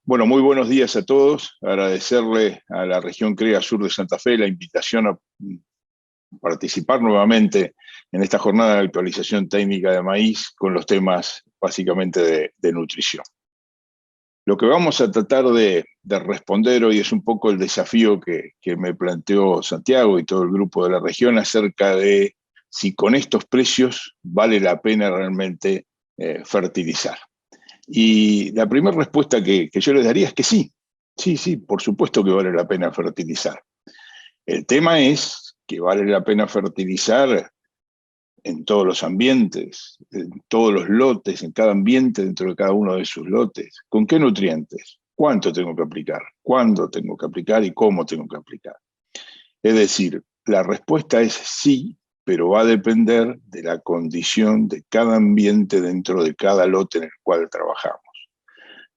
Bueno, muy buenos días a todos. Agradecerle a la región CREA Sur de Santa Fe la invitación a participar nuevamente en esta jornada de actualización técnica de maíz con los temas básicamente de nutrición. Lo que vamos a tratar de responder hoy es un poco el desafío que me planteó Santiago y todo el grupo de la región acerca de si con estos precios vale la pena realmente fertilizar. Y la primera respuesta que yo les daría es que sí. Sí, por supuesto que vale la pena fertilizar. El tema es que vale la pena fertilizar en todos los ambientes, en todos los lotes, en cada ambiente, dentro de cada uno de sus lotes. ¿Con qué nutrientes? ¿Cuánto tengo que aplicar? ¿Cuándo tengo que aplicar? ¿Y cómo tengo que aplicar? Es decir, la respuesta es sí, pero va a depender de la condición de cada ambiente dentro de cada lote en el cual trabajamos.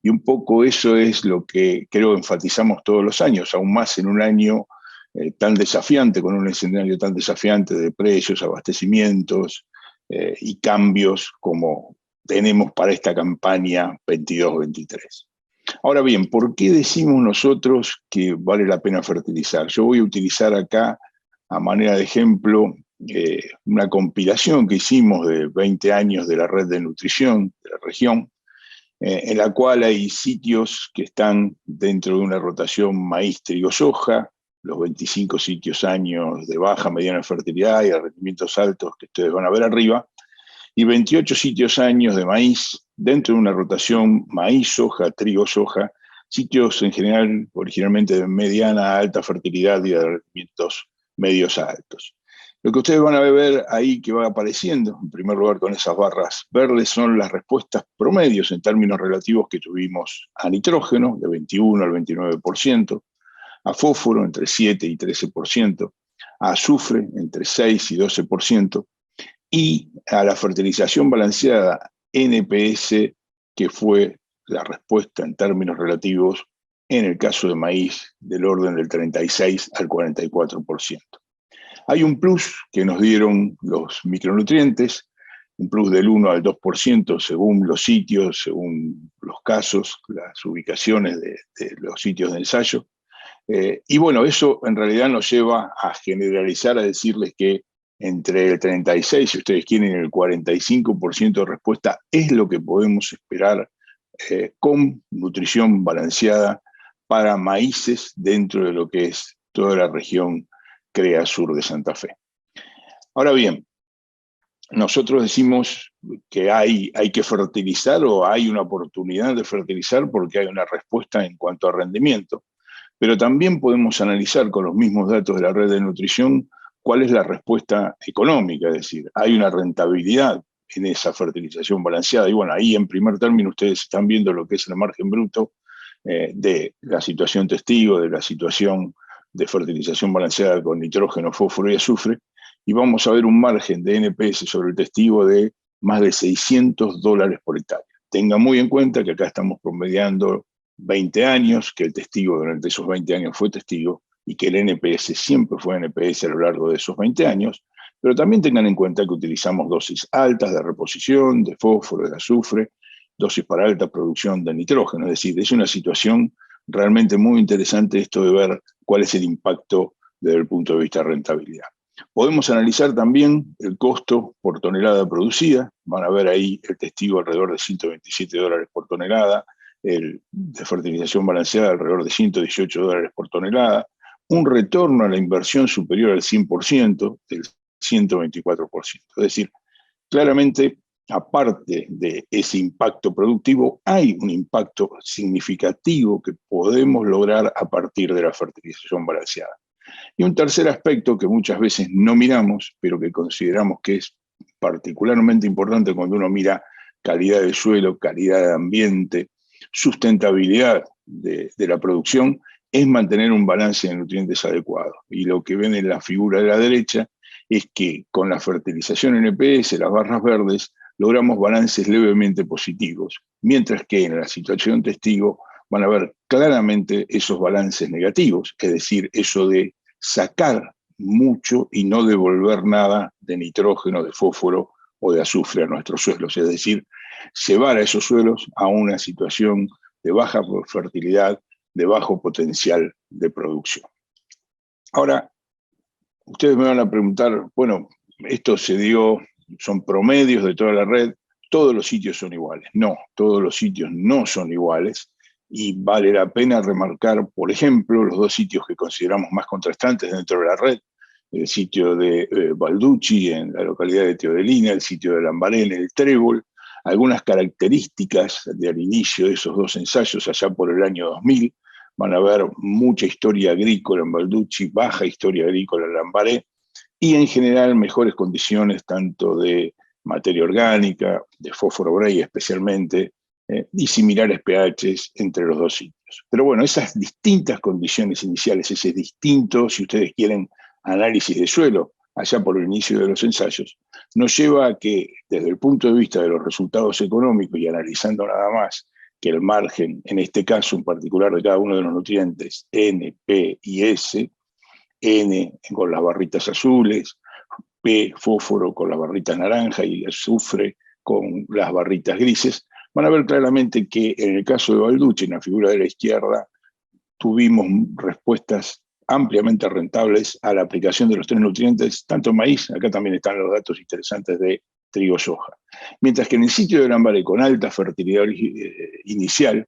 Y un poco eso es lo que creo enfatizamos todos los años, aún más en un año tan desafiante, con un escenario tan desafiante de precios, abastecimientos y cambios como tenemos para esta campaña 22-23. Ahora bien, ¿por qué decimos nosotros que vale la pena fertilizar? Yo voy a utilizar acá, a manera de ejemplo, una compilación que hicimos de 20 años de la red de nutrición de la región, en la cual hay sitios que están dentro de una rotación maíz, trigo, soja, los 25 sitios años de baja, mediana fertilidad y de rendimientos altos que ustedes van a ver arriba, y 28 sitios años de maíz dentro de una rotación maíz, soja, trigo, soja, sitios en general originalmente de mediana a alta fertilidad y de rendimientos medios a altos. Lo que ustedes van a ver ahí que va apareciendo, en primer lugar con esas barras verdes, son las respuestas promedios en términos relativos que tuvimos a nitrógeno, de 21 al 29%, a fósforo, entre 7 y 13%, a azufre, entre 6 y 12%, y a la fertilización balanceada NPS, que fue la respuesta en términos relativos, en el caso de maíz, del orden del 36 al 44%. Hay un plus que nos dieron los micronutrientes, un plus del 1 al 2% según los sitios, según los casos, las ubicaciones de los sitios de ensayo. Y bueno, eso en realidad nos lleva a generalizar, a decirles que entre el 36, si ustedes quieren, el 45% de respuesta es lo que podemos esperar con nutrición balanceada para maíces dentro de lo que es toda la región CREA Sur de Santa Fe. Ahora bien, nosotros decimos que hay que fertilizar o hay una oportunidad de fertilizar porque hay una respuesta en cuanto a rendimiento, pero también podemos analizar con los mismos datos de la red de nutrición cuál es la respuesta económica, es decir, hay una rentabilidad en esa fertilización balanceada. Y bueno, ahí en primer término ustedes están viendo lo que es el margen bruto de la situación testigo, de la situación de fertilización balanceada con nitrógeno, fósforo y azufre, y vamos a ver un margen de NPS sobre el testigo de más de $600 por hectárea. Tenga muy en cuenta que acá estamos promediando 20 años, que el testigo durante esos 20 años fue testigo y que el NPS siempre fue NPS a lo largo de esos 20 años, pero también tengan en cuenta que utilizamos dosis altas de reposición, de fósforo, de azufre, dosis para alta producción de nitrógeno, es decir, es una situación realmente muy interesante esto de ver cuál es el impacto desde el punto de vista de rentabilidad. Podemos analizar también el costo por tonelada producida, van a ver ahí el testigo alrededor de $127 por tonelada, el de fertilización balanceada alrededor de $118 por tonelada, un retorno a la inversión superior al 100%, del 124%. Es decir, claramente, aparte de ese impacto productivo, hay un impacto significativo que podemos lograr a partir de la fertilización balanceada. Y un tercer aspecto que muchas veces no miramos, pero que consideramos que es particularmente importante cuando uno mira calidad del suelo, calidad de ambiente, sustentabilidad de la producción, es mantener un balance de nutrientes adecuado. Y lo que ven en la figura de la derecha es que con la fertilización NPS, las barras verdes, logramos balances levemente positivos, mientras que en la situación testigo van a ver claramente esos balances negativos, es decir, eso de sacar mucho y no devolver nada de nitrógeno, de fósforo o de azufre a nuestros suelos, es decir, llevar a esos suelos a una situación de baja fertilidad, de bajo potencial de producción. Ahora, ustedes me van a preguntar, bueno, esto se dio, son promedios de toda la red, todos los sitios son iguales. No, todos los sitios no son iguales, y vale la pena remarcar, por ejemplo, los dos sitios que consideramos más contrastantes dentro de la red: el sitio de Balducci en la localidad de Teodelina, el sitio de Lambaré en el Trébol. Algunas características del inicio de esos dos ensayos allá por el año 2000, van a ver mucha historia agrícola en Balducci, baja historia agrícola en Lambaré, y en general mejores condiciones tanto de materia orgánica, de fósforo bray especialmente, y similares pHs entre los dos sitios. Pero bueno, esas distintas condiciones iniciales, ese distinto, si ustedes quieren, análisis de suelo, allá por el inicio de los ensayos, nos lleva a que, desde el punto de vista de los resultados económicos y analizando nada más que el margen, en este caso en particular de cada uno de los nutrientes, N, P y S, N con las barritas azules, P, fósforo con las barritas naranja y azufre con las barritas grises, van a ver claramente que en el caso de Balducci, en la figura de la izquierda, tuvimos respuestas ampliamente rentables a la aplicación de los tres nutrientes, tanto en maíz, acá también están los datos interesantes de trigo-soja. Mientras que en el sitio de Lambaré, con alta fertilidad inicial,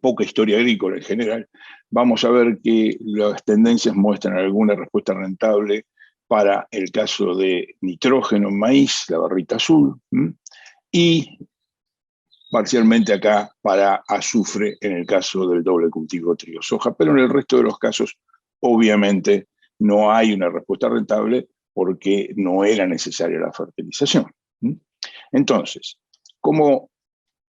poca historia agrícola en general, vamos a ver que las tendencias muestran alguna respuesta rentable para el caso de nitrógeno en maíz, la barrita azul, y parcialmente acá para azufre en el caso del doble cultivo trigo-soja, pero en el resto de los casos obviamente no hay una respuesta rentable porque no era necesaria la fertilización. Entonces, ¿cómo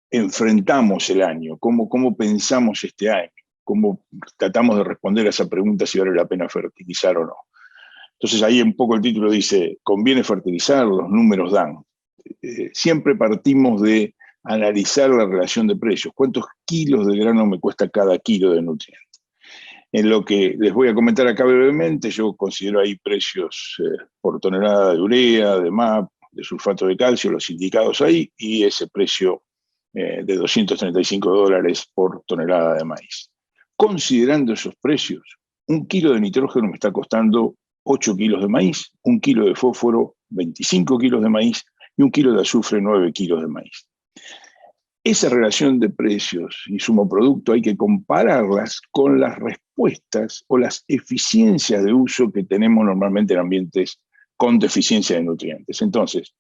enfrentamos el año? ¿Cómo pensamos este año? ¿Cómo tratamos de responder a esa pregunta si vale la pena fertilizar o no? Entonces ahí un poco el título dice, ¿conviene fertilizar? Los números dan. Siempre partimos de analizar la relación de precios. ¿Cuántos kilos de grano me cuesta cada kilo de nutriente? En lo que les voy a comentar acá brevemente, yo considero ahí precios por tonelada de urea, de MAP, de sulfato de calcio, los indicados ahí, y ese precio de $235 por tonelada de maíz. Considerando esos precios, un kilo de nitrógeno me está costando 8 kilos de maíz, un kilo de fósforo, 25 kilos de maíz, y un kilo de azufre, 9 kilos de maíz. Esa relación de precios y sumo producto hay que compararlas con las respuestas o las eficiencias de uso que tenemos normalmente en ambientes con deficiencia de nutrientes. Entonces,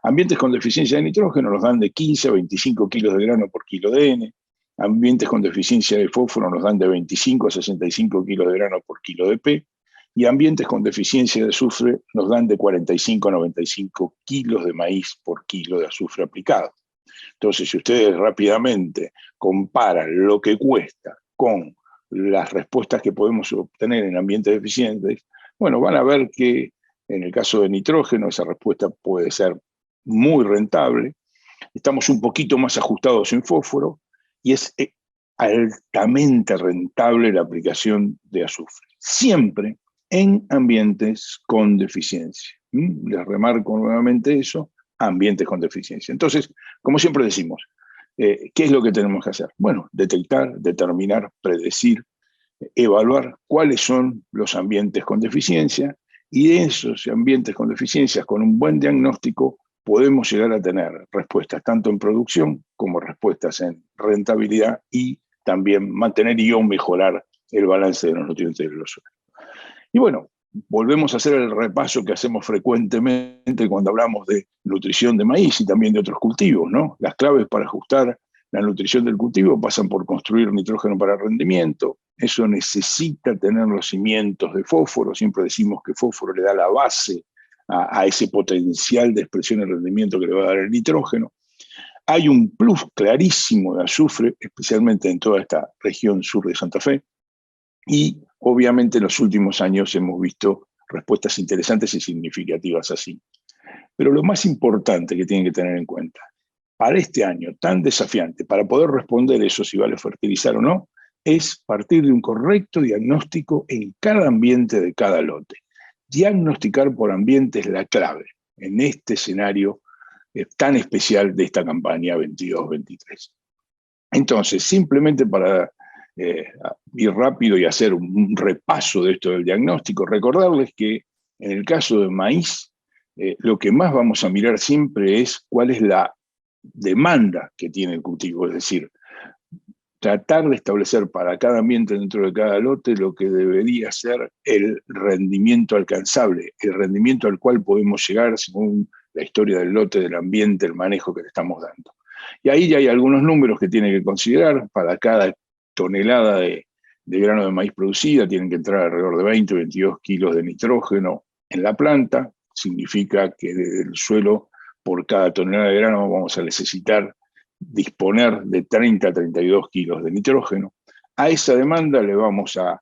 ambientes con deficiencia de nitrógeno nos dan de 15 a 25 kilos de grano por kilo de N, ambientes con deficiencia de fósforo nos dan de 25 a 65 kilos de grano por kilo de P, y ambientes con deficiencia de azufre nos dan de 45 a 95 kilos de maíz por kilo de azufre aplicado. Entonces, si ustedes rápidamente comparan lo que cuesta con las respuestas que podemos obtener en ambientes deficientes, bueno, van a ver que en el caso de nitrógeno esa respuesta puede ser muy rentable. Estamos un poquito más ajustados en fósforo y es altamente rentable la aplicación de azufre. Siempre en ambientes con deficiencia. Les remarco nuevamente eso, ambientes con deficiencia. Entonces, como siempre decimos, ¿qué es lo que tenemos que hacer? Bueno, detectar, determinar, predecir, evaluar cuáles son los ambientes con deficiencia, y de esos ambientes con deficiencias, con un buen diagnóstico, podemos llegar a tener respuestas tanto en producción como respuestas en rentabilidad, y también mantener y o mejorar el balance de los nutrientes de los suelos. Y bueno, volvemos a hacer el repaso que hacemos frecuentemente cuando hablamos de nutrición de maíz y también de otros cultivos, ¿no? Las claves para ajustar la nutrición del cultivo pasan por construir nitrógeno para rendimiento. Eso necesita tener los cimientos de fósforo. Siempre decimos que fósforo le da la base a ese potencial de expresión y rendimiento que le va a dar el nitrógeno. Hay un plus clarísimo de azufre, especialmente en toda esta región sur de Santa Fe. Y obviamente en los últimos años hemos visto respuestas interesantes y significativas así. Pero lo más importante que tienen que tener en cuenta, para este año tan desafiante, para poder responder eso si vale fertilizar o no, es partir de un correcto diagnóstico en cada ambiente de cada lote. Diagnosticar por ambiente es la clave en este escenario tan especial de esta campaña 22-23. Entonces, simplemente para ir rápido y hacer un repaso de esto del diagnóstico, recordarles que en el caso de maíz, lo que más vamos a mirar siempre es cuál es la demanda que tiene el cultivo, es decir, tratar de establecer para cada ambiente dentro de cada lote lo que debería ser el rendimiento alcanzable, el rendimiento al cual podemos llegar según la historia del lote, del ambiente, el manejo que le estamos dando. Y ahí ya hay algunos números que tienen que considerar. Para cada tonelada de grano de maíz producida tienen que entrar alrededor de 20 o 22 kilos de nitrógeno en la planta. Significa que desde el suelo, por cada tonelada de grano, vamos a necesitar disponer de 30 a 32 kilos de nitrógeno. A esa demanda le vamos a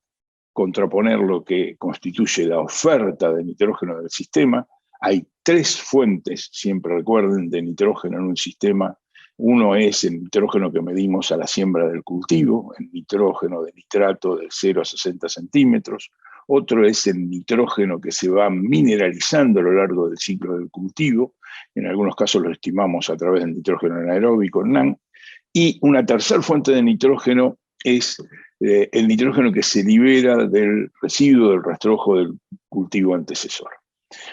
contraponer lo que constituye la oferta de nitrógeno del sistema. Hay tres fuentes, siempre recuerden, de nitrógeno en un sistema. Uno es el nitrógeno que medimos a la siembra del cultivo, el nitrógeno de nitrato de 0 a 60 centímetros. Otro es el nitrógeno que se va mineralizando a lo largo del ciclo del cultivo. En algunos casos lo estimamos a través del nitrógeno anaeróbico, NAN. Y una tercera fuente de nitrógeno es el nitrógeno que se libera del residuo, del rastrojo del cultivo antecesor.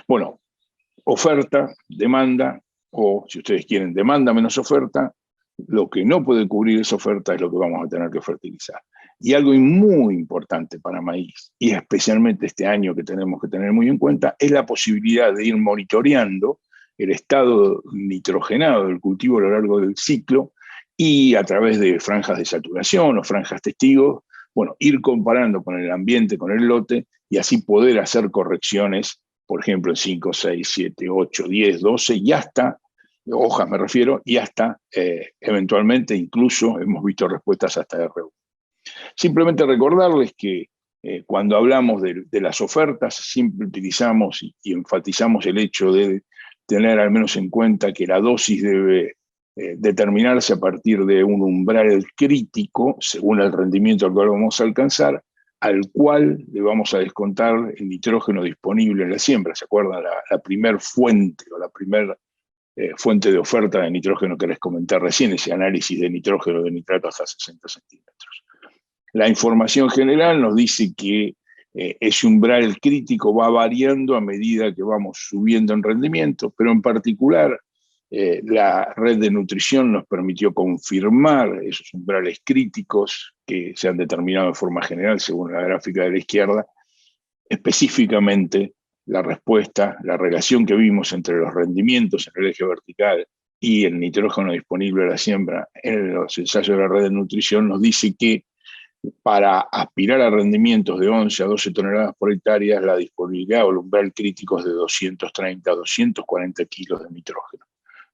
Bueno, oferta, demanda, o si ustedes quieren, demanda menos oferta, lo que no puede cubrir esa oferta es lo que vamos a tener que fertilizar. Y algo muy importante para maíz, y especialmente este año que tenemos que tener muy en cuenta, es la posibilidad de ir monitoreando el estado nitrogenado del cultivo a lo largo del ciclo y a través de franjas de saturación o franjas testigos, bueno, ir comparando con el ambiente, con el lote, y así poder hacer correcciones, por ejemplo, en 5, 6, 7, 8, 10, 12 y hasta, hojas me refiero, y hasta eventualmente incluso hemos visto respuestas hasta R1. Simplemente recordarles que cuando hablamos de las ofertas, siempre utilizamos y enfatizamos el hecho de tener al menos en cuenta que la dosis debe determinarse a partir de un umbral crítico, según el rendimiento al cual vamos a alcanzar, al cual le vamos a descontar el nitrógeno disponible en la siembra. ¿Se acuerdan? La primer fuente o la primera fuente de oferta de nitrógeno que les comenté recién, ese análisis de nitrógeno de nitrato hasta 60 centímetros. La información general nos dice que ese umbral crítico va variando a medida que vamos subiendo en rendimiento, pero en particular la red de nutrición nos permitió confirmar esos umbrales críticos que se han determinado de forma general según la gráfica de la izquierda, específicamente la respuesta, la relación que vimos entre los rendimientos en el eje vertical y el nitrógeno disponible a la siembra en los ensayos de la red de nutrición nos dice que para aspirar a rendimientos de 11 a 12 toneladas por hectárea, la disponibilidad o el umbral crítico es de 230 a 240 kilos de nitrógeno.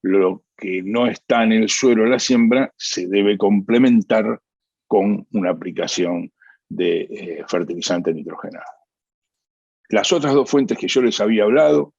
Lo que no está en el suelo de la siembra se debe complementar con una aplicación de fertilizante nitrogenado. Las otras dos fuentes que yo les había hablado,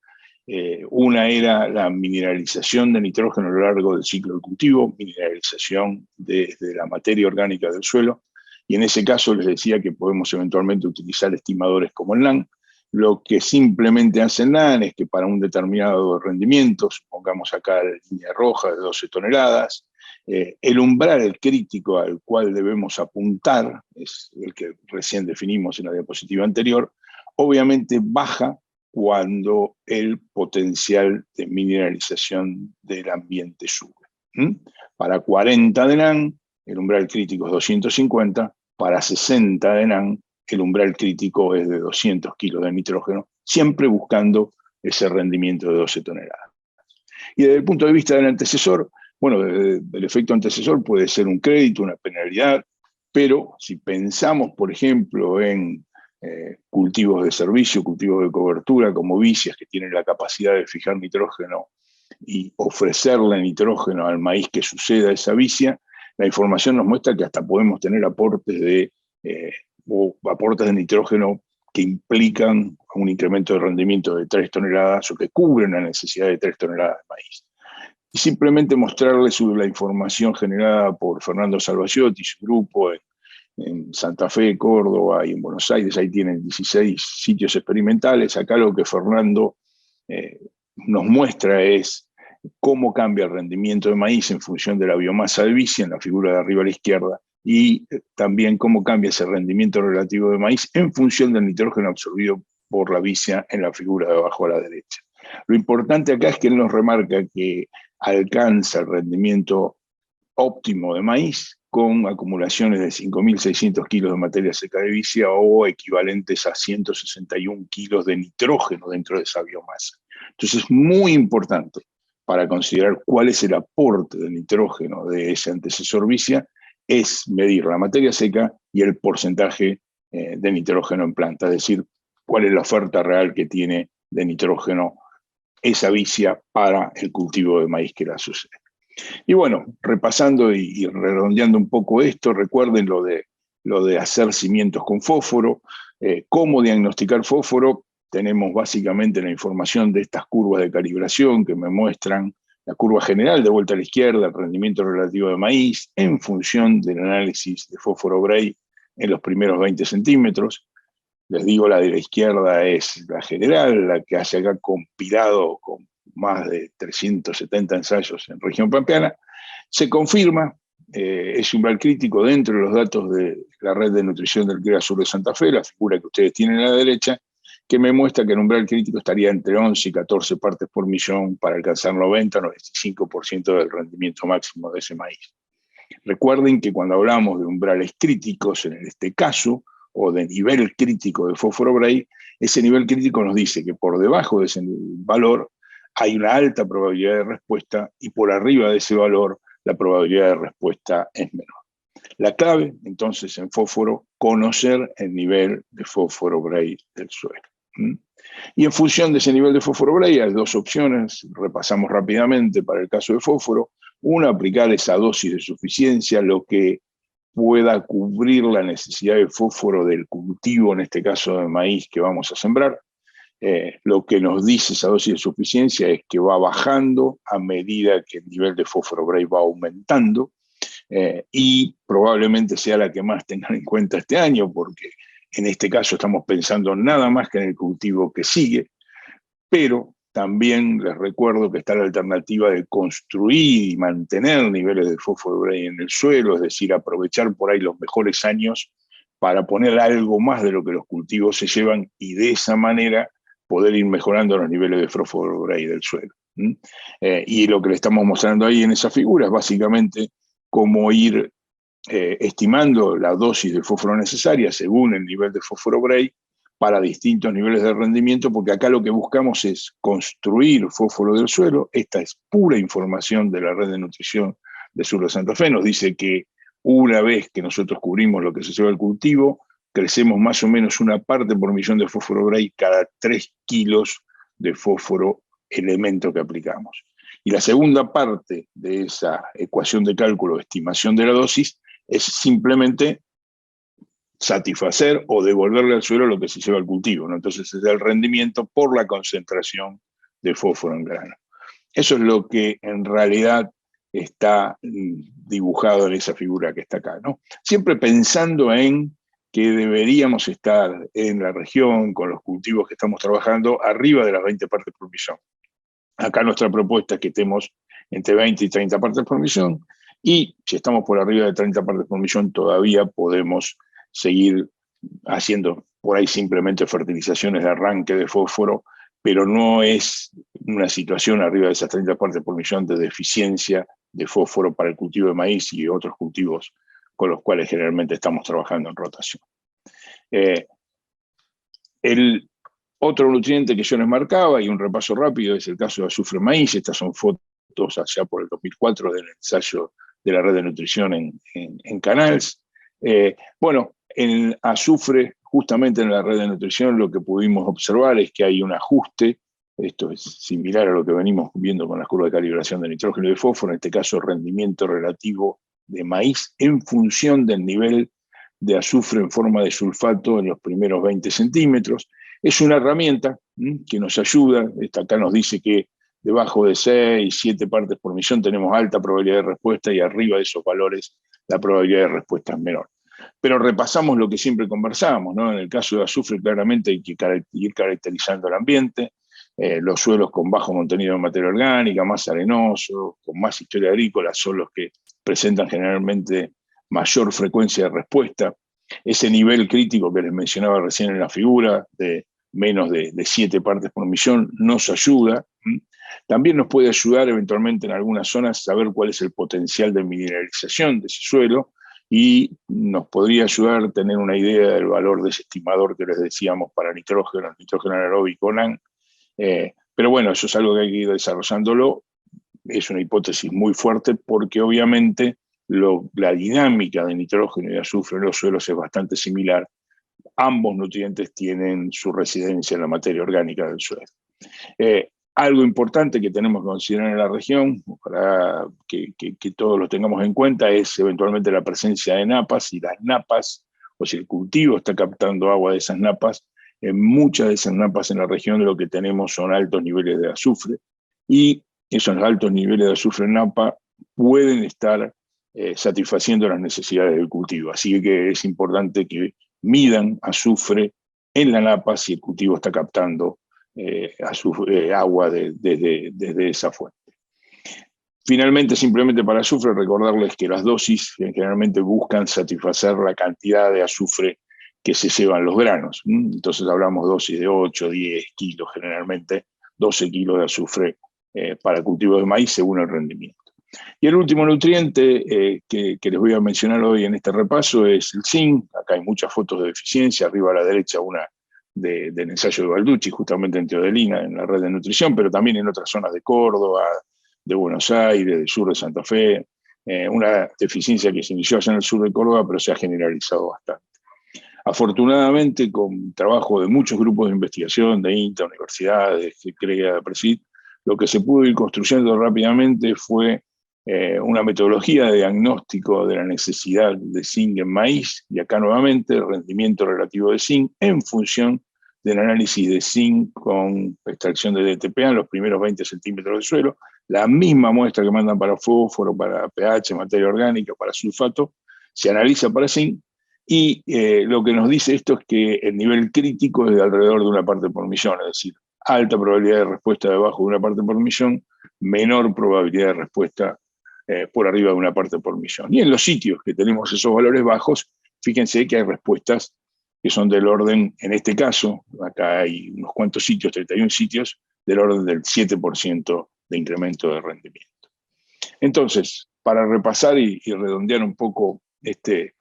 una era la mineralización de nitrógeno a lo largo del ciclo del cultivo, mineralización de la materia orgánica del suelo, y en ese caso les decía que podemos eventualmente utilizar estimadores como el NAN. Lo que simplemente hace el NAN es que para un determinado rendimiento, supongamos acá la línea roja de 12 toneladas, el umbral crítico al cual debemos apuntar, es el que recién definimos en la diapositiva anterior, obviamente baja cuando el potencial de mineralización del ambiente sube. Para 40 de NAN, el umbral crítico es 250, para 60 de NAN, el umbral crítico es de 200 kilos de nitrógeno, siempre buscando ese rendimiento de 12 toneladas. Y desde el punto de vista del antecesor, bueno, el efecto antecesor puede ser un crédito, una penalidad, pero si pensamos, por ejemplo, en cultivos de servicio, cultivos de cobertura, como vicias que tienen la capacidad de fijar nitrógeno y ofrecerle nitrógeno al maíz que suceda esa vicia, la información nos muestra que hasta podemos tener aportes de nitrógeno que implican un incremento de rendimiento de 3 toneladas o que cubren la necesidad de 3 toneladas de maíz. Y simplemente mostrarles la información generada por Fernando Salvaciotti y su grupo en Santa Fe, Córdoba y en Buenos Aires. Ahí tienen 16 sitios experimentales. Acá lo que Fernando nos muestra es cómo cambia el rendimiento de maíz en función de la biomasa de vicia, en la figura de arriba a la izquierda, y también cómo cambia ese rendimiento relativo de maíz en función del nitrógeno absorbido por la vicia en la figura de abajo a la derecha. Lo importante acá es que él nos remarca que alcanza el rendimiento óptimo de maíz con acumulaciones de 5.600 kilos de materia seca de vicia o equivalentes a 161 kilos de nitrógeno dentro de esa biomasa. Entonces es muy importante para considerar cuál es el aporte de nitrógeno de ese antecesor vicia, es medir la materia seca y el porcentaje de nitrógeno en planta, es decir, cuál es la oferta real que tiene de nitrógeno esa vicia para el cultivo de maíz que la sucede. Y bueno, repasando y redondeando un poco esto, recuerden lo de hacer cimientos con fósforo, cómo diagnosticar fósforo. Tenemos básicamente la información de estas curvas de calibración que me muestran la curva general de vuelta a la izquierda, el rendimiento relativo de maíz, en función del análisis de fósforo Bray en los primeros 20 centímetros. Les digo, la de la izquierda es la general, la que hace acá compilado con más de 370 ensayos en región pampeana. Se confirma ese umbral crítico dentro de los datos de la red de nutrición del CREA Sur de Santa Fe, la figura que ustedes tienen a la derecha, que me muestra que el umbral crítico estaría entre 11 y 14 partes por millón para alcanzar 90-95% del rendimiento máximo de ese maíz. Recuerden que cuando hablamos de umbrales críticos, en este caso, o de nivel crítico de fósforo Bray, ese nivel crítico nos dice que por debajo de ese valor hay una alta probabilidad de respuesta y por arriba de ese valor la probabilidad de respuesta es menor. La clave, entonces, en fósforo, conocer el nivel de fósforo Bray del suelo. Y en función de ese nivel de fósforo Bray hay dos opciones, repasamos rápidamente para el caso de fósforo. Una, aplicar esa dosis de suficiencia, lo que pueda cubrir la necesidad de fósforo del cultivo, en este caso de maíz que vamos a sembrar. Lo que nos dice esa dosis de suficiencia es que va bajando a medida que el nivel de fósforo Bray va aumentando, y probablemente sea la que más tengan en cuenta este año, porque en este caso estamos pensando nada más que en el cultivo que sigue, pero también les recuerdo que está la alternativa de construir y mantener niveles de fósforo Bray en el suelo, es decir, aprovechar por ahí los mejores años para poner algo más de lo que los cultivos se llevan y de esa manera poder ir mejorando los niveles de fósforo Bray del suelo. Y lo que le estamos mostrando ahí en esa figura es básicamente cómo ir estimando la dosis de fósforo necesaria según el nivel de fósforo Bray para distintos niveles de rendimiento, porque acá lo que buscamos es construir fósforo del suelo. Esta es pura información de la red de nutrición de Sur de Santa Fe. Nos dice que una vez que nosotros cubrimos lo que se lleva al cultivo, crecemos más o menos una parte por millón de fósforo Bray cada 3 kilos de fósforo elemento que aplicamos. Y la segunda parte de esa ecuación de cálculo de estimación de la dosis es simplemente satisfacer o devolverle al suelo lo que se lleva al cultivo, ¿no? Entonces es el rendimiento por la concentración de fósforo en grano. Eso es lo que en realidad está dibujado en esa figura que está acá, ¿no? Siempre pensando en que deberíamos estar en la región con los cultivos que estamos trabajando arriba de las 20 partes por millón. Acá nuestra propuesta es que estemos entre 20 y 30 partes por millón, y si estamos por arriba de 30 partes por millón todavía podemos seguir haciendo por ahí simplemente fertilizaciones de arranque de fósforo, pero no es una situación arriba de esas 30 partes por millón de deficiencia de fósforo para el cultivo de maíz y otros cultivos con los cuales generalmente estamos trabajando en rotación. El otro nutriente que yo les marcaba, y un repaso rápido, es el caso de azufre maíz. Estas son fotos allá por el 2004 del ensayo de la red de nutrición en Canals. Bueno, en azufre, justamente en la red de nutrición, lo que pudimos observar es que hay un ajuste. Esto es similar a lo que venimos viendo con las curvas de calibración de nitrógeno y de fósforo, en este caso rendimiento relativo de maíz en función del nivel de azufre en forma de sulfato en los primeros 20 centímetros. Es una herramienta que nos ayuda. Esta acá nos dice que debajo de 6, 7 partes por millón tenemos alta probabilidad de respuesta y arriba de esos valores la probabilidad de respuesta es menor. Pero repasamos lo que siempre conversábamos, ¿no? En el caso de azufre claramente hay que ir caracterizando el ambiente. Los suelos con bajo contenido de materia orgánica, más arenosos, con más historia agrícola, son los que presentan generalmente mayor frecuencia de respuesta. Ese nivel crítico que les mencionaba recién en la figura, de menos de 7 partes por millón, nos ayuda. También nos puede ayudar eventualmente en algunas zonas saber cuál es el potencial de mineralización de ese suelo, y nos podría ayudar a tener una idea del valor de ese estimador que les decíamos para nitrógeno anaeróbico NAN. Pero bueno, eso es algo que hay que ir desarrollándolo. Es una hipótesis muy fuerte porque obviamente la dinámica de nitrógeno y de azufre en los suelos es bastante similar. Ambos nutrientes tienen su residencia en la materia orgánica del suelo. Algo importante que tenemos que considerar en la región, para que todos lo tengamos en cuenta, es eventualmente la presencia de napas, y las napas, o si el cultivo está captando agua de esas napas. En muchas de esas napas en la región lo que tenemos son altos niveles de azufre, y esos altos niveles de azufre en napa pueden estar satisfaciendo las necesidades del cultivo. Así que es importante que midan azufre en la napa si el cultivo está captando agua desde esa fuente. Finalmente, simplemente para azufre, recordarles que las dosis generalmente buscan satisfacer la cantidad de azufre que se llevan los granos. Entonces hablamos dosis de 8, 10 kilos, generalmente 12 kilos de azufre para cultivos de maíz según el rendimiento. Y el último nutriente que les voy a mencionar hoy en este repaso es el zinc. Acá hay muchas fotos de deficiencia, arriba a la derecha una del ensayo de Balducci, justamente en Teodelina, en la red de nutrición, pero también en otras zonas de Córdoba, de Buenos Aires, del sur de Santa Fe. Una deficiencia que se inició allá en el sur de Córdoba, pero se ha generalizado bastante. Afortunadamente, con trabajo de muchos grupos de investigación, de INTA, universidades, CREA, PRESID, lo que se pudo ir construyendo rápidamente fue una metodología de diagnóstico de la necesidad de zinc en maíz, y acá nuevamente el rendimiento relativo de zinc en función del análisis de zinc con extracción de DTPA en los primeros 20 centímetros de suelo, la misma muestra que mandan para fósforo, para pH, materia orgánica, para sulfato, se analiza para zinc, y lo que nos dice esto es que el nivel crítico es de alrededor de 1 parte por millón, es decir, alta probabilidad de respuesta debajo de 1 parte por millón, menor probabilidad de respuesta por arriba de 1 parte por millón. Y en los sitios que tenemos esos valores bajos, fíjense que hay respuestas que son del orden, en este caso, acá hay unos cuantos sitios, 31 sitios, del orden del 7% de incremento de rendimiento. Entonces, para repasar y redondear un poco este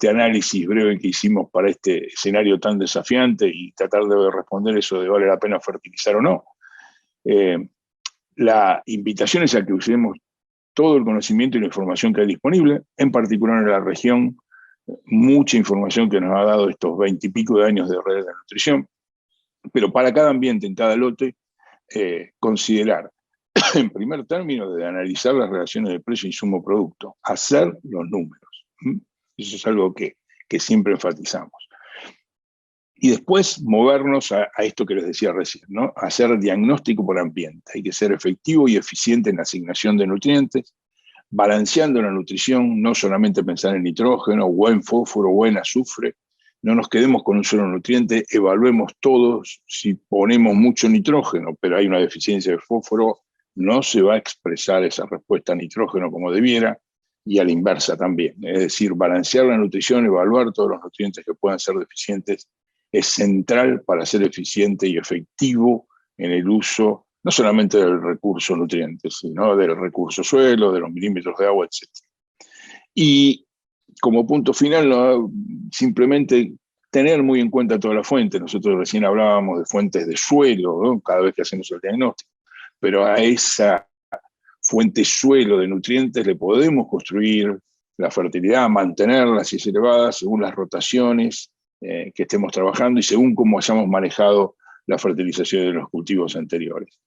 análisis breve que hicimos para este escenario tan desafiante y tratar de responder eso de vale la pena fertilizar o no, la invitación es a que usemos todo el conocimiento y la información que hay disponible, en particular en la región, mucha información que nos ha dado estos 20 y pico de años de redes de nutrición, pero para cada ambiente, en cada lote, considerar, en primer término, de analizar las relaciones de precio, insumo, producto, hacer los números. Eso es algo que siempre enfatizamos. Y después movernos a esto que les decía recién, ¿no? Hacer diagnóstico por ambiente. Hay que ser efectivo y eficiente en la asignación de nutrientes, balanceando la nutrición, no solamente pensar en nitrógeno, o en fósforo, o en azufre. No nos quedemos con un solo nutriente, evaluemos todos. Si ponemos mucho nitrógeno, pero hay una deficiencia de fósforo, no se va a expresar esa respuesta a nitrógeno como debiera, y a la inversa también. Es decir, balancear la nutrición, evaluar todos los nutrientes que puedan ser deficientes, es central para ser eficiente y efectivo en el uso, no solamente del recurso nutrientes, sino del recurso suelo, de los milímetros de agua, etc. Y como punto final, ¿no? Simplemente tener muy en cuenta toda la fuente. Nosotros recién hablábamos de fuentes de suelo, ¿no? Cada vez que hacemos el diagnóstico, pero a esa fuente suelo de nutrientes le podemos construir la fertilidad, mantenerla si es elevada, según las rotaciones que estemos trabajando y según cómo hayamos manejado la fertilización de los cultivos anteriores.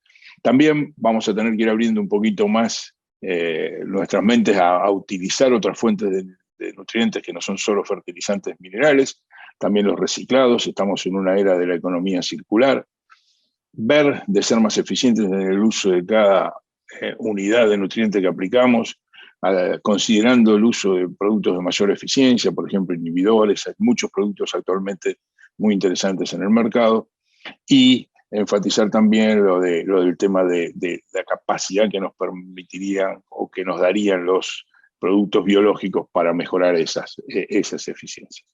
También vamos a tener que ir abriendo un poquito más nuestras mentes a utilizar otras fuentes de nutrientes que no son solo fertilizantes minerales, también los reciclados. Estamos en una era de la economía circular. Ver de ser más eficientes en el uso de cada unidad de nutriente que aplicamos, considerando el uso de productos de mayor eficiencia, por ejemplo, inhibidores. Hay muchos productos actualmente muy interesantes en el mercado, y enfatizar también lo del tema de la capacidad que nos permitirían o que nos darían los productos biológicos para mejorar esas eficiencias.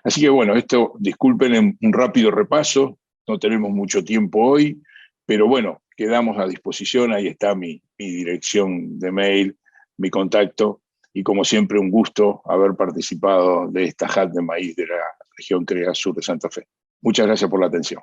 Así que bueno, esto, disculpen un rápido repaso, no tenemos mucho tiempo hoy, pero bueno, quedamos a disposición, ahí está mi dirección de mail, mi contacto, y como siempre un gusto haber participado de esta JAT de maíz de la región CREA Sur de Santa Fe. Muchas gracias por la atención.